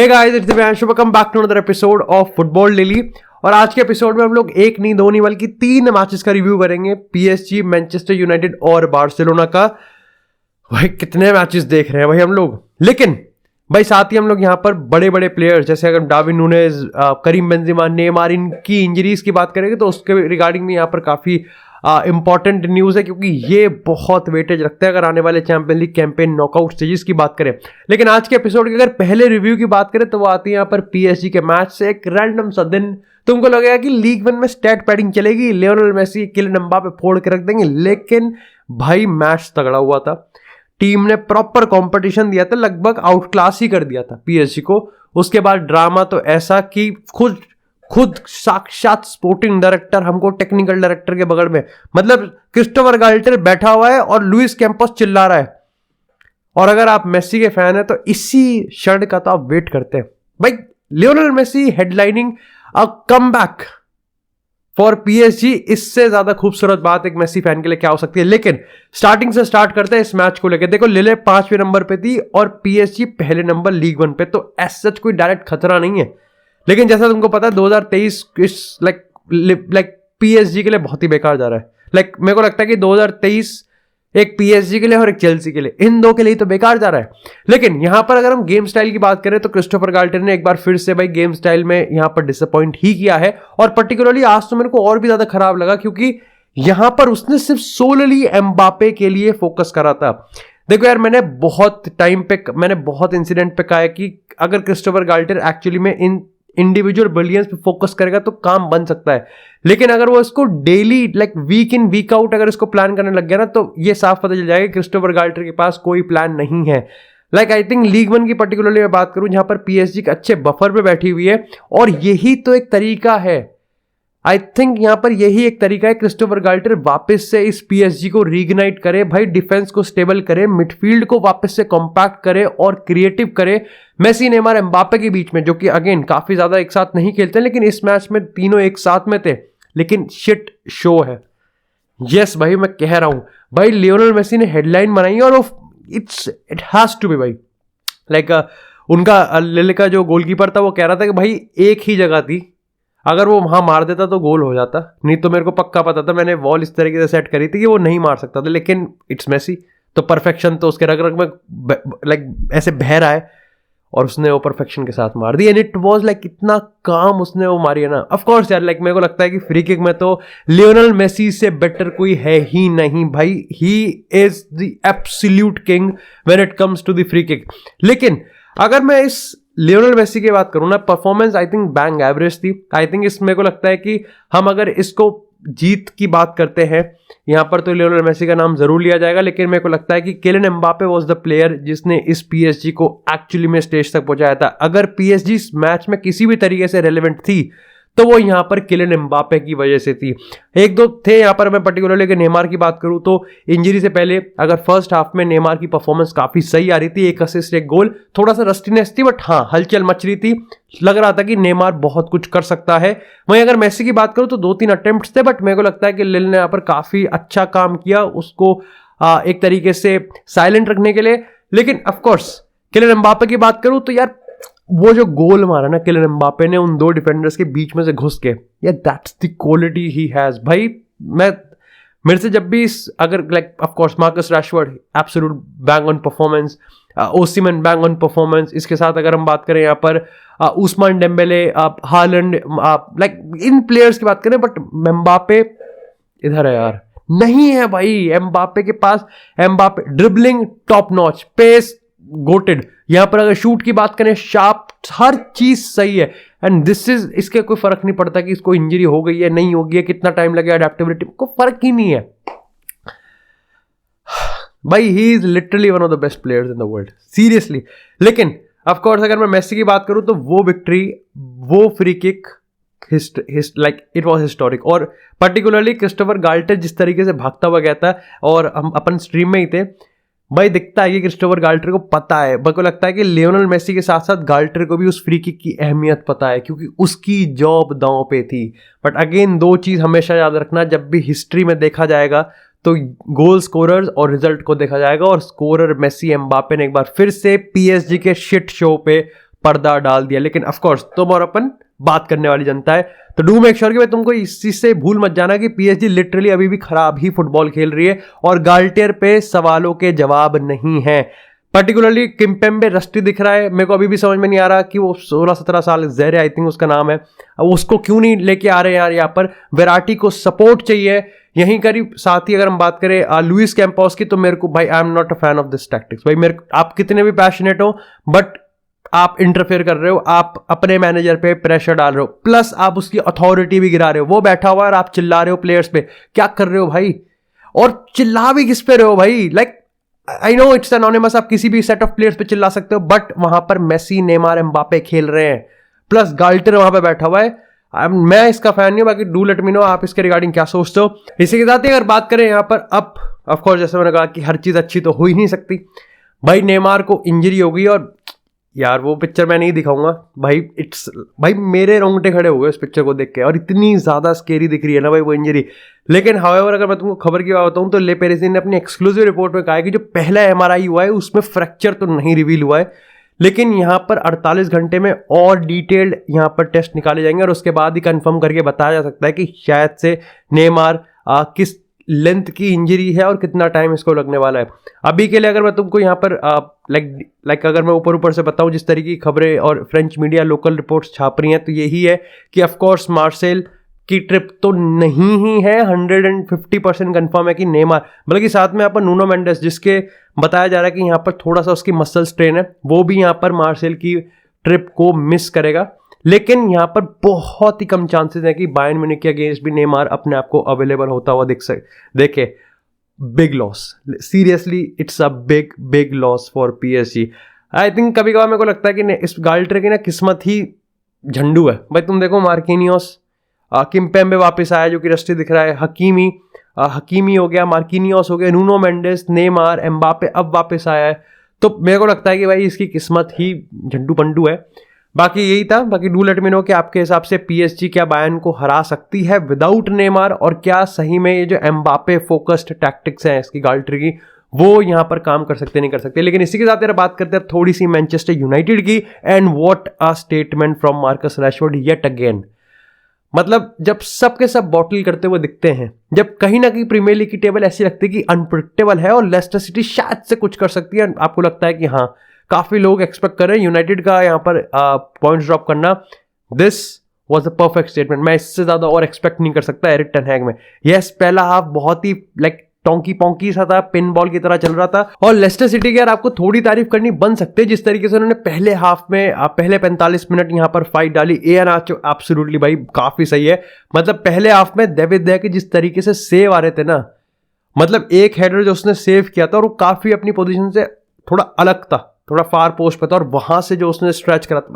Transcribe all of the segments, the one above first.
Hey guys, it's Divyanshu. Welcome back to another episode of Football Daily. और आज के episode में हम लोग एक नहीं दो नहीं बल्कि 3 मैचेस का रिव्यू करेंगे, पीएसजी, मैनचेस्टर यूनाइटेड और बार्सिलोना का। भाई कितने मैचेस देख रहे हैं भाई हम लोग। लेकिन भाई साथ ही हम लोग यहाँ पर बड़े बड़े प्लेयर्स जैसे अगर Darwin Nunez, Karim Benzema, Neymar, इनकी इंजरीज की बात करेंगे तो उसके रिगार्डिंग में यहाँ पर काफ़ी इंपॉर्टेंट न्यूज़ है, क्योंकि ये बहुत वेटेज रखते हैं अगर आने वाले champion league campaign knockout stages की बात करें। लेकिन आज के एपिसोड की अगर पहले रिव्यू की बात करें तो वो आती है यहाँ पर पीएसजी के मैच से। एक रैंडम सा दिन तुमको लगेगा कि लीग 1 में स्टैट पैडिंग चलेगी, लियोनेल मेसी, किलियन एम्बापे फोड़ के रख देंगे, लेकिन भाई मैच तगड़ा हुआ था। टीम ने प्रॉपर कंपटीशन दिया था, लगभग आउट क्लास ही कर दिया था पीएसजी को। उसके बाद ड्रामा तो ऐसा कि खुद साक्षात स्पोर्टिंग डायरेक्टर हमको टेक्निकल डायरेक्टर के बगल में, मतलब क्रिस्टोफर गाल्टर बैठा हुआ है और लुइस कैंपस चिल्ला रहा है। और अगर आप मेसी के फैन हैं तो इसी क्षण का तो आप वेट करते हैं भाई। Lionel Messi headlining a comeback for PSG, इससे ज्यादा खूबसूरत बात एक मेसी फैन के लिए क्या हो सकती है। लेकिन स्टार्टिंग से स्टार्ट करते हैं इस मैच को लेकर। देखो, लिले 5वें नंबर पे थी और पीएसजी पहले नंबर लीग 1 पे, तो एज सच कोई डायरेक्ट खतरा नहीं है। लेकिन जैसा तुमको पता है 2023 इस लाइक पीएसजी के लिए बहुत ही बेकार जा रहा है। मेरे को लगता है कि 2023 एक पीएसजी के लिए और एक चेल्सी के लिए, इन दो के लिए तो बेकार जा रहा है। लेकिन यहां पर अगर हम गेम स्टाइल की बात करें तो क्रिस्टोफर गाल्टर ने एक बार फिर से भाई गेम स्टाइल में यहां पर डिसअपॉइंट ही किया है। और पर्टिकुलरली आज तो मेरे को और भी ज्यादा खराब लगा, क्योंकि यहां पर उसने सिर्फ सोलली एम्बापे के लिए फोकस करा था। देखो यार, मैंने बहुत इंसिडेंट पे कहा है कि अगर क्रिस्टोफर गाल्टर एक्चुअली में इन इंडिविजुअल ब्रिलियंस पे फोकस करेगा तो काम बन सकता है। लेकिन अगर वो इसको डेली वीक इन वीक आउट अगर इसको प्लान करने लग गया ना, तो ये साफ पता चल जाएगा कि क्रिस्टोफर गाल्टर के पास कोई प्लान नहीं है। आई थिंक लीग 1 की पर्टिकुलरली मैं बात करूं जहां पर पीएसजी के अच्छे बफर पे बैठी हुई है, और यही तो एक तरीका है। आई थिंक यहां पर यही एक तरीका है, क्रिस्टोफर गाल्टर वापस से इस पीएसजी को रीगनाइट करे, भाई डिफेंस को स्टेबल करे, मिडफील्ड को वापस से कॉम्पैक्ट करे और क्रिएटिव करे। मेसी, नेमार, एम्बापे के बीच में, जो कि अगेन काफी ज्यादा एक साथ नहीं खेलते, लेकिन इस मैच में तीनों एक साथ में थे, लेकिन शिट शो है। यस भाई, मैं कह रहा हूं भाई, लियोनेल मेसी ने हेडलाइन बनाई और इट हैज टू बी भाई। उनका लिले का जो गोलकीपर था वो कह रहा था कि भाई एक ही जगह थी, अगर वो वहां मार देता तो गोल हो जाता, नहीं तो मेरे को पक्का पता था, मैंने वॉल इस तरीके से सेट करी थी कि वो नहीं मार सकता था। लेकिन इट्स मेसी, तो परफेक्शन तो उसके रग रग में ऐसे बह रहा है और उसने वो परफेक्शन के साथ मार दी। एंड इट वाज इतना काम उसने वो मारी है ना। ऑफ कोर्स यार, मेरे को लगता है कि फ्री किक में तो लियोनेल मेसी से बेटर कोई है ही नहीं भाई। He is the absolute king when it comes to the free kick. लेकिन अगर मैं इस लियोनेल मेसी की बात करूं ना, performance I think bang average थी। आई थिंक इस मेरे को लगता है कि हम अगर इसको जीत की बात करते हैं यहां पर तो लियोनेल मेसी का नाम जरूर लिया जाएगा। लेकिन मेरे को लगता है कि Kylian Mbappe was the player जिसने इस पीएसजी को एक्चुअली में स्टेज तक पहुंचाया था। अगर पीएसजी इस मैच में किसी भी तरीके से रेलेवेंट थी तो वो यहां पर किलियन एम्बापे की वजह से थी। एक दो थे यहां पर, मैं पर्टिकुलरली अगर नेमार की बात करूं तो इंजरी से पहले अगर फर्स्ट हाफ में नेमार की परफॉर्मेंस काफी सही आ रही थी, 1 असिस्ट 1 गोल, थोड़ा सा रस्टीनेस थी, बट हाँ हलचल मच रही थी, लग रहा था कि नेमार बहुत कुछ कर सकता है। वहीं अगर मेसी की बात करूं तो 2-3 अटेम्प्ट्स थे, बट मेरे को लगता है कि लिल ने यहाँ पर काफी अच्छा काम किया उसको एक तरीके से साइलेंट रखने के लिए। लेकिन ऑफकोर्स किलियन एम्बापे की बात करूं तो यार वो जो गोल मारा ना किलियन एम्बापे ने उन 2 डिफेंडर्स के बीच में से घुस के, यार दैट्स द क्वालिटी ही हैज भाई। मेरे से जब भी अगर of course Marcus Rashford absolute bang on performance, Osimhen bang on performance, इसके साथ अगर हम बात करें यहाँ पर उस्मान डेम्बेले, हालैंड, इन प्लेयर्स की बात करें, बट एम्बापे इधर है यार, नहीं है भाई एम्बापे के पास। Mbappe dribbling top notch, pace goated, यहां पर अगर शूट की बात करें शार्प, हर चीज सही है। एंड दिस इज, इसके कोई फर्क नहीं पड़ता कि इसको इंजरी हो गई है नहीं होगी है, कितना टाइम लगेगा, अडेप्टेबिलिटी, को फर्क ही नहीं है भाई। He is literally one of the best players in the world, seriously. लेकिन ऑफ कोर्स अगर मैं मेसी की बात करूं तो वो विक्ट्री, वो free kick it was historic. और पर्टिकुलरली क्रिस्टोफर गाल्टर जिस तरीके से भागता हुआ गया था, और हम अपन स्ट्रीम में ही थे भाई, दिखता है कि क्रिस्टोफर गाल्टर को पता है। मेरे को लगता है कि लियोनेल मेसी के साथ साथ गाल्टर को भी उस फ्री किक की अहमियत पता है, क्योंकि उसकी जॉब दांव पे थी। बट अगेन 2 चीज हमेशा याद रखना, जब भी हिस्ट्री में देखा जाएगा तो गोल स्कोरर्स और रिजल्ट को देखा जाएगा, और स्कोरर मेसी एम्बापे ने एक बार फिर से पीएसजी के शिट शो पे पर्दा डाल दिया, लेकिन ऑफ कोर्स तुम और अपन बात करने वाली जनता है, तो डू मेक श्योर कि भाई तुमको इस चीज से भूल मत जाना कि पीएसजी लिटरली अभी भी खराब ही फुटबॉल खेल रही है और गाल्टियर पे सवालों के जवाब नहीं है। पर्टिकुलरली किम्पेम्बे रस्टी दिख रहा है, मेरे को अभी भी समझ में नहीं आ रहा कि वो 16-17 साल ज़ेरे आई थिंक उसका नाम है, अब उसको क्यों नहीं लेके आ रहे यार। यहाँ पर वेराटी को सपोर्ट चाहिए। यहीं करीब साथ ही अगर हम बात करें लुइस कैंपोस की, तो मेरे को भाई I am not a fan of this tactics. भाई मेरे आप कितने भी पैशनेट हो बट आप इंटरफेयर कर रहे हो, आप अपने मैनेजर पे प्रेशर डाल रहे हो, प्लस आप उसकी अथॉरिटी भी गिरा रहे हो। वो बैठा हुआ है और आप चिल्ला रहे हो प्लेयर्स पे, क्या कर रहे हो भाई? और चिल्ला भी किस पे रहे हो भाई? Like I know it's anonymous, आप किसी भी सेट ऑफ प्लेयर्स पे चिल्ला सकते हो, बट वहां पर मेसी, नेमार, एम्बापे खेल रहे हैं, प्लस गाल्टर वहां पे बैठा हुआ है। मैं इसका फैन नहीं हूं, बाकी डू लेट मी नो आप इसके रिगार्डिंग क्या सोचते हो। इसी के साथ ही अगर बात करें यहाँ पर, अब ऑफ कोर्स जैसे मैंने कहा कि हर चीज अच्छी तो हो ही नहीं सकती। भाई नेमार को इंजरी हो गई और यार वो पिक्चर मैं नहीं दिखाऊंगा भाई, भाई मेरे रोंगटे खड़े हो गए उस पिक्चर को देख के, और इतनी ज्यादा स्केरी दिख रही है ना भाई वो इंजरी। लेकिन हाउएवर अगर मैं तुमको खबर की बात बताऊं तो ले पेरिसिन ने अपनी एक्सक्लूसिव रिपोर्ट में कहा है कि जो पहला एमआरआई हुआ है उसमें फ्रैक्चर तो नहीं रिवील हुआ है, लेकिन यहाँ पर 48 घंटे में और डिटेल्ड यहाँ पर टेस्ट निकाले जाएंगे और उसके बाद ही कंफर्म करके बताया जा सकता है कि शायद से नेमार किस लेंथ की इंजरी है और कितना टाइम इसको लगने वाला है। अभी के लिए अगर मैं तुमको यहाँ पर लाइक अगर मैं ऊपर से बताऊँ जिस तरीके की खबरें और फ्रेंच मीडिया लोकल रिपोर्ट्स छाप रही हैं, तो यही है कि ऑफकोर्स मार्सेल की ट्रिप तो नहीं ही है, 150% कंफर्म है कि नेमार, बल्कि साथ में यहाँ पर नूनो मेंडेस, जिसके बताया जा रहा है कि यहाँ पर थोड़ा सा उसकी मसल स्ट्रेन है, वो भी यहाँ पर मार्सेल की ट्रिप को मिस करेगा। लेकिन यहाँ पर बहुत ही कम चांसेस है कि बायर्न म्यूनिख के अगेंस्ट भी नेमार अपने आप को अवेलेबल होता हुआ देखे। Big loss, seriously it's a big loss for PSG. I think कभी कभार मेरे को लगता है कि इस गाल्टर की ना किस्मत ही झंडू है भाई। तुम देखो मार्किनियोस, किम्पेम्बे वापस आया जो कि रस्टी दिख रहा है, हकीमी हो गया, मार्किनियोस हो गया, नूनो मेंडेस, नेमार, एम्बापे अब वापस आया है, तो मेरे को लगता है कि भाई इसकी किस्मत ही झंडू पंडू है। बाकी यही था, बाकी डू लेट मी नो कि आपके हिसाब से पीएसजी क्या बायर्न को हरा सकती है विदाउट नेमार, और क्या सही में ये जो एम्बापे फोकस्ड टैक्टिक्स हैं इसकी गाल्टर की वो यहाँ पर काम कर सकते नहीं कर सकते। लेकिन इसी के साथ यार बात करते हैं थोड़ी सी मैनचेस्टर यूनाइटेड की, and what a statement from Marcus Rashford yet again. मतलब जब सबके सब बॉटल करते हुए दिखते हैं, जब कहीं ना कहीं प्रीमियर लीग की टेबल ऐसी लगती है कि अनप्रेडिक्टेबल है और लेस्टर सिटी शायद से कुछ कर सकती है, आपको लगता है कि हाँ काफी लोग एक्सपेक्ट कर रहे हैं यूनाइटेड का यहाँ पर पॉइंट्स ड्रॉप करना, this was the perfect statement. मैं इससे ज्यादा और एक्सपेक्ट नहीं कर सकता एरिक टेन हैग में। यस, पहला हाफ बहुत ही लाइक टोंकी पोंकी सा था, पिन बॉल की तरह चल रहा था, और लेस्टर सिटी के यार आपको थोड़ी तारीफ करनी बन सकते जिस तरीके से उन्होंने पहले हाफ में पहले 45 मिनट यहाँ पर फाइट डाली। एनाचो एब्सोल्युटली भाई काफी सही है। मतलब पहले हाफ में डेविड दे के जिस तरीके से सेव आ रहे थे ना, मतलब एक हेडर जो उसने सेव किया था और वो काफी अपनी पोजीशन से थोड़ा अलग था, थोड़ा फार पोस्ट पे था, और वहां से जो उसने स्ट्रेच करा था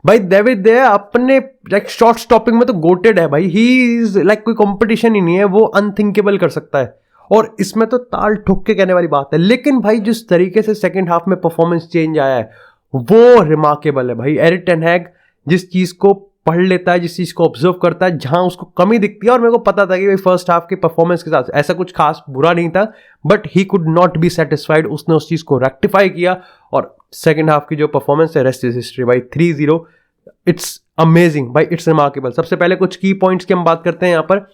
भाई डेविड दे अपने लाइक शॉट स्टॉपिंग में तो गोटेड है भाई। ही इज लाइक कोई कंपटीशन ही नहीं है, वो अनथिंकेबल कर सकता है, और इसमें तो ताल ठोक के कहने वाली बात है। लेकिन भाई जिस तरीके से सेकंड हाफ में परफॉर्मेंस चेंज आया है वो रिमार्केबल है भाई। एरिक टेन हैग जिस चीज को पढ़ लेता है, जिस चीज को ऑब्जर्व करता है, जहां उसको कमी दिखती है, और मेरे को पता था कि भाई फर्स्ट हाफ के परफॉर्मेंस के साथ ऐसा कुछ खास बुरा नहीं था, but he could not be satisfied. उसने उस चीज को रेक्टिफाई किया, और सेकंड हाफ की जो परफॉर्मेंस है रेस्ट इज हिस्ट्री भाई। 3-0 इट्स अमेजिंग भाई, इट्स रिमार्केबल। सबसे पहले कुछ की पॉइंट्स की हम बात करते हैं यहाँ पर।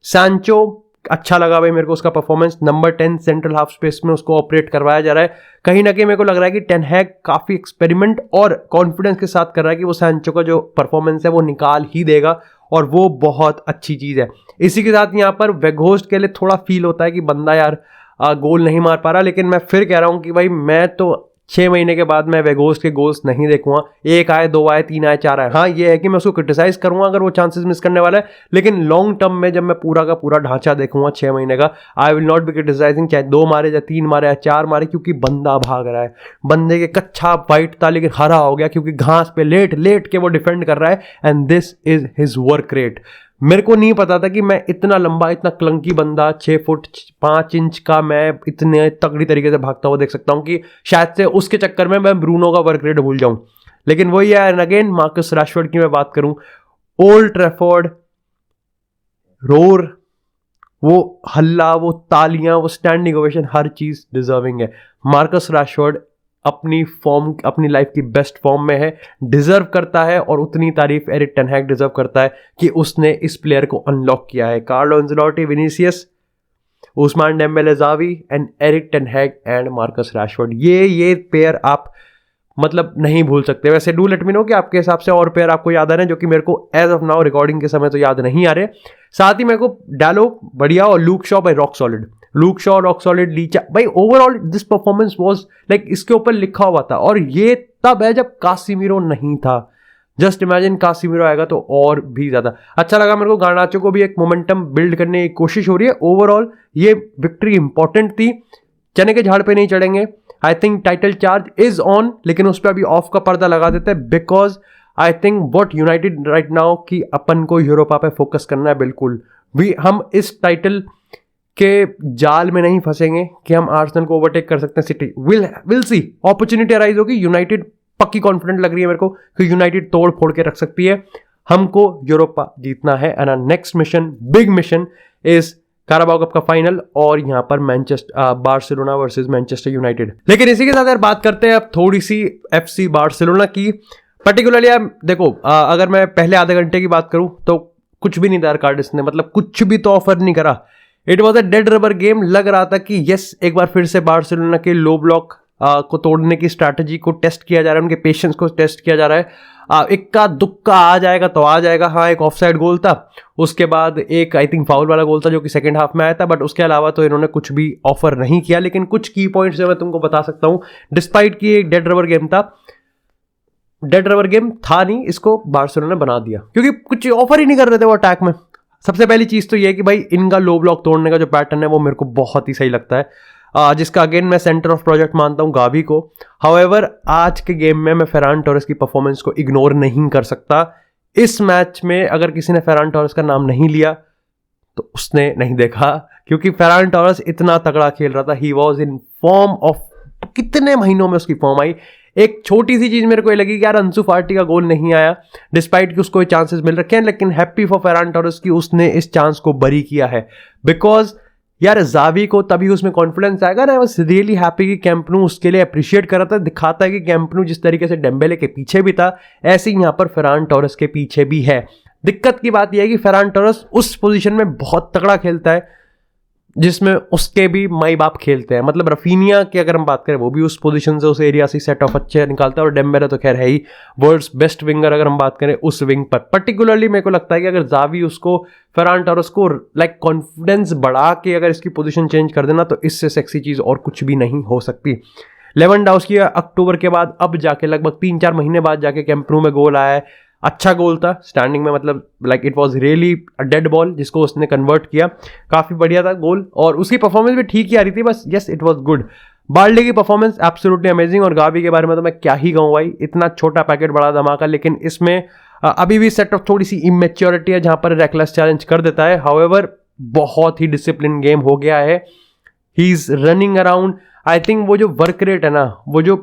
सैंचो अच्छा लगा भाई मेरे को उसका performance, number 10 central half space में उसको ऑपरेट करवाया जा रहा है। कहीं ना कहीं मेरे को लग रहा है कि टेन हैग काफी एक्सपेरिमेंट और कॉन्फिडेंस के साथ कर रहा है कि वो सैंचो का जो परफॉर्मेंस है वो निकाल ही देगा, और वो बहुत अच्छी चीज है। इसी के साथ यहाँ पर वेगहोस्ट के लिए थोड़ा फील होता है कि बंदा यार गोल नहीं मार पा रहा, लेकिन मैं फिर कह रहा हूँ कि भाई मैं तो 6 महीने के बाद मैं वेगोस्ट के गोल्स नहीं देखूंगा। 1 आए, 2 आए, 3 आए, 4 आए, हाँ ये है कि मैं उसको क्रिटिसाइज करूंगा अगर वो चांसेस मिस करने वाला है, लेकिन लॉन्ग टर्म में जब मैं पूरा का पूरा ढांचा देखूंगा 6 महीने का, I will not be criticising चाहे 2 मारे या 3 मारे या 4 मारे, क्योंकि बंदा भाग रहा है। बंदे के कच्चा वाइट था लेकिन हरा हो गया, क्योंकि घास पे लेट लेट के वो डिफेंड कर रहा है, and this is his work rate. मेरे को नहीं पता था कि मैं इतना लंबा, इतना क्लंकी बंदा 6 फुट 5 इंच का मैं इतने तगड़ी तरीके से भागता हुआ देख सकता हूं कि शायद से उसके चक्कर में मैं ब्रूनो का वर्क रेट भूल जाऊं। लेकिन वही है, एंड अगेन मार्कस रैशफोर्ड की मैं बात करूं, ओल्ड ट्रैफोर्ड रोर, वो हल्ला, वो तालियां, वो स्टैंडिंग ओवेशन, हर चीज डिजर्विंग है। मार्कस रैशफोर्ड अपनी लाइफ की बेस्ट फॉर्म में है, डिजर्व करता है, और उतनी तारीफ एरिक टेन हैग डिजर्व करता है कि उसने इस प्लेयर को अनलॉक किया है। Carlo Ancelotti, Vinicius, Ousmane Dembele, Xavi and Erik ten Hag and Marcus Rashford, ये पेयर आप मतलब नहीं भूल सकते। वैसे डू लेट मी नो कि आपके हिसाब से और पेयर आपको याद आ रहे हैं, जो कि मेरे को एज ऑफ नाउ रिकॉर्डिंग के समय तो याद नहीं आ रहे। साथ ही मेरे को डालो बढ़िया और Luke Shaw by rock solid, Luke Shaw, rock solid, Licha भाई, overall this performance was like इसके ऊपर लिखा हुआ था। और ये तब है जब कासिमिरो नहीं था। जस्ट इमेजिन कासिमिरो आएगा तो और भी ज्यादा अच्छा लगा मेरे को। गार्नाचो को भी एक मोमेंटम बिल्ड करने की कोशिश हो रही है। ओवरऑल ये विक्ट्री इंपॉर्टेंट थी। चने के झाड़ पे नहीं चढ़ेंगे, I think title charge is on, लेकिन उस पर अभी ऑफ का पर्दा लगा देते हैं, because I think what United right now कि अपन को यूरोपा पे फोकस करना है। बिल्कुल भी हम इस टाइटल के जाल में नहीं फंसेंगे कि हम आर्सेनल को ओवरटेक कर सकते हैं। City will see, opportunity arise होगी। यूनाइटेड पक्की कॉन्फिडेंट लग रही है मेरे को कि यूनाइटेड तोड़ फोड़ के रख सकती है। हमको यूरोपा जीतना है and our next mission, big mission is Carabao Cup का फाइनल, और यहां पर बार्सिलोना वर्सेस मैनचेस्टर यूनाइटेड। लेकिन इसी के साथ यार बात करते हैं अब थोड़ी सी एफसी बार्सिलोना की। पर्टिकुलरली यार देखो, अगर मैं पहले आधे घंटे की बात करूं तो कुछ भी नहीं था कार्डिस ने, मतलब कुछ भी तो ऑफर नहीं करा। It was a dead rubber game. लग रहा था कि यस, एक बार फिर से बार्सिलोना के लो ब्लॉक को तोड़ने की स्ट्रैटेजी को टेस्ट किया जा रहा है, उनके पेशेंस को टेस्ट किया जा रहा है। इक्का दुक्का आ जाएगा तो आ जाएगा। हाँ, एक ऑफसाइड गोल था, उसके बाद एक आई थिंक फाउल वाला गोल था जो कि सेकंड हाफ में आया था, बट उसके अलावा तो इन्होंने कुछ भी ऑफर नहीं किया। लेकिन कुछ की पॉइंट्स जो मैं तुमको बता सकता हूं, डिस्पाइट कि एक डेड रबर गेम था, डेड रबर गेम था नहीं, इसको बार्सिलोना ने बना दिया क्योंकि कुछ ऑफर ही नहीं कर रहे थे वो अटैक में। सबसे पहली चीज तो ये है कि भाई इनका लो ब्लॉक तोड़ने का जो पैटर्न है वो मेरे को बहुत ही सही लगता है, जिसका अगेन मैं सेंटर ऑफ प्रोजेक्ट मानता हूं गावी को। हाउएवर आज के गेम में मैं फेरान टोरेस की परफॉर्मेंस को इग्नोर नहीं कर सकता। इस मैच में अगर किसी ने फेरान टोरेस का नाम नहीं लिया तो उसने नहीं देखा, क्योंकि फेरान टोरेस इतना तगड़ा खेल रहा था। He was in form of, कितने महीनों में उसकी फॉर्म आई। एक छोटी सी चीज मेरे को ये लगी कि यार अंसु फाटी का गोल नहीं आया, डिस्पाइट कि उसको चांसेस मिल रखे हैं, लेकिन हैप्पी फॉर फेरान टोरेस कि उसने इस चांस को बरी किया है। बिकॉज यार ज़ावी को तभी उसमें कॉन्फिडेंस आएगा ना। आई वाज रियली हैप्पी कि कैंप नू उसके लिए अप्रिशिएट कर रहा था, दिखाता है कि कैंप नू जिस तरीके से डेम्बेले के पीछे भी था, ऐसे ही यहाँ पर फेरान टोरेस के पीछे भी है। दिक्कत की बात यह है कि फेरान टोरेस उस पोजीशन में बहुत तगड़ा खेलता है जिसमें उसके भी माई बाप खेलते हैं। मतलब रफीनिया की अगर हम बात करें, वो भी उस पोजीशन से, उस एरिया से सेट ऑफ अच्छे निकालता है, और डेम्बेले तो खैर है ही वर्ल्ड्स बेस्ट विंगर अगर हम बात करें उस विंग पर। पर्टिकुलरली मेरे को लगता है कि अगर ज़ावी उसको, फेरान टोरेस को लाइक कॉन्फिडेंस बढ़ा के अगर इसकी पोजीशन चेंज कर देना, तो इससे सेक्सी चीज़ और कुछ भी नहीं हो सकती। लेवेंडोव्स्की अक्टूबर के बाद अब जाके लगभग 3-4 महीने बाद जाके कैंप नू में गोल आया है। अच्छा गोल था स्टैंडिंग में, मतलब like it was really a dead ball जिसको उसने कन्वर्ट किया। काफ़ी बढ़िया था गोल, और उसकी परफॉर्मेंस भी ठीक ही आ रही थी, बस yes it was good. Balde की परफॉर्मेंस एब्सोल्युटली अमेजिंग, और गावी के बारे में तो मैं क्या ही कहूँ भाई, इतना छोटा पैकेट बड़ा धमाका। लेकिन इसमें अभी भी सेट ऑफ थोड़ी सी इमेच्योरिटी है जहाँ पर रेकलेस चैलेंज कर देता है। हाउएवर बहुत ही डिसिप्लिन गेम हो गया है। He is running around. I think वो जो वर्क रेट है ना, वो जो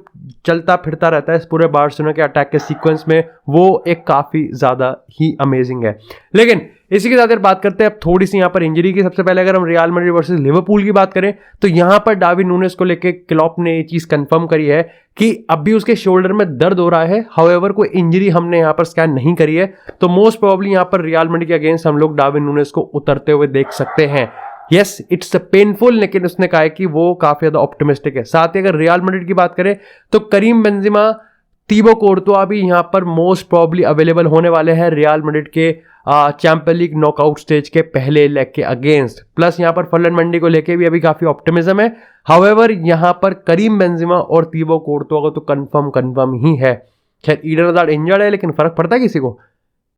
चलता फिरता रहता है इस पूरे बार्सिलोना के अटैक के सीक्वेंस में, वो एक काफ़ी ज़्यादा ही अमेजिंग है। लेकिन इसी के साथ बात करते हैं अब थोड़ी सी यहाँ पर इंजरी की। सबसे पहले अगर हम रियल मैड्रिड वर्सेस लिवरपूल की बात करें, तो यहाँ पर डार्विन नूनेस को लेके क्लॉप ने ये चीज़ कंफर्म करी है कि अभी उसके शोल्डर में दर्द हो रहा है। हाउएवर कोई इंजरी हमने यहाँ पर स्कैन नहीं करी है, तो मोस्ट प्रोबेबली यहाँ पर रियल मैड्रिड के अगेंस्ट हम लोग डार्विन नूनेस को उतरते हुए देख सकते हैं। यस इट्स पेनफुल, लेकिन उसने कहा है कि वो काफी ज्यादा ऑप्टिमिस्टिक है। साथ ही अगर रियल मैड्रिड की बात करें तो करीम बेंजेमा, तीबो कोर्तुआ भी यहाँ पर मोस्ट प्रोबेबली अवेलेबल होने वाले हैं रियल मैड्रिड के चैंपियन लीग नॉकआउट स्टेज के पहले लेग के अगेंस्ट। प्लस यहाँ पर फर्लन मंडी को लेके भी अभी काफी ऑप्टिमिज्म है। हाउएवर यहाँ पर करीम बेंजेमा और तीबो कोर्तुआ को तो कंफर्म ही है। खैर ईडन हज़ार्ड इंजर्ड है, लेकिन फर्क पड़ता है किसी को?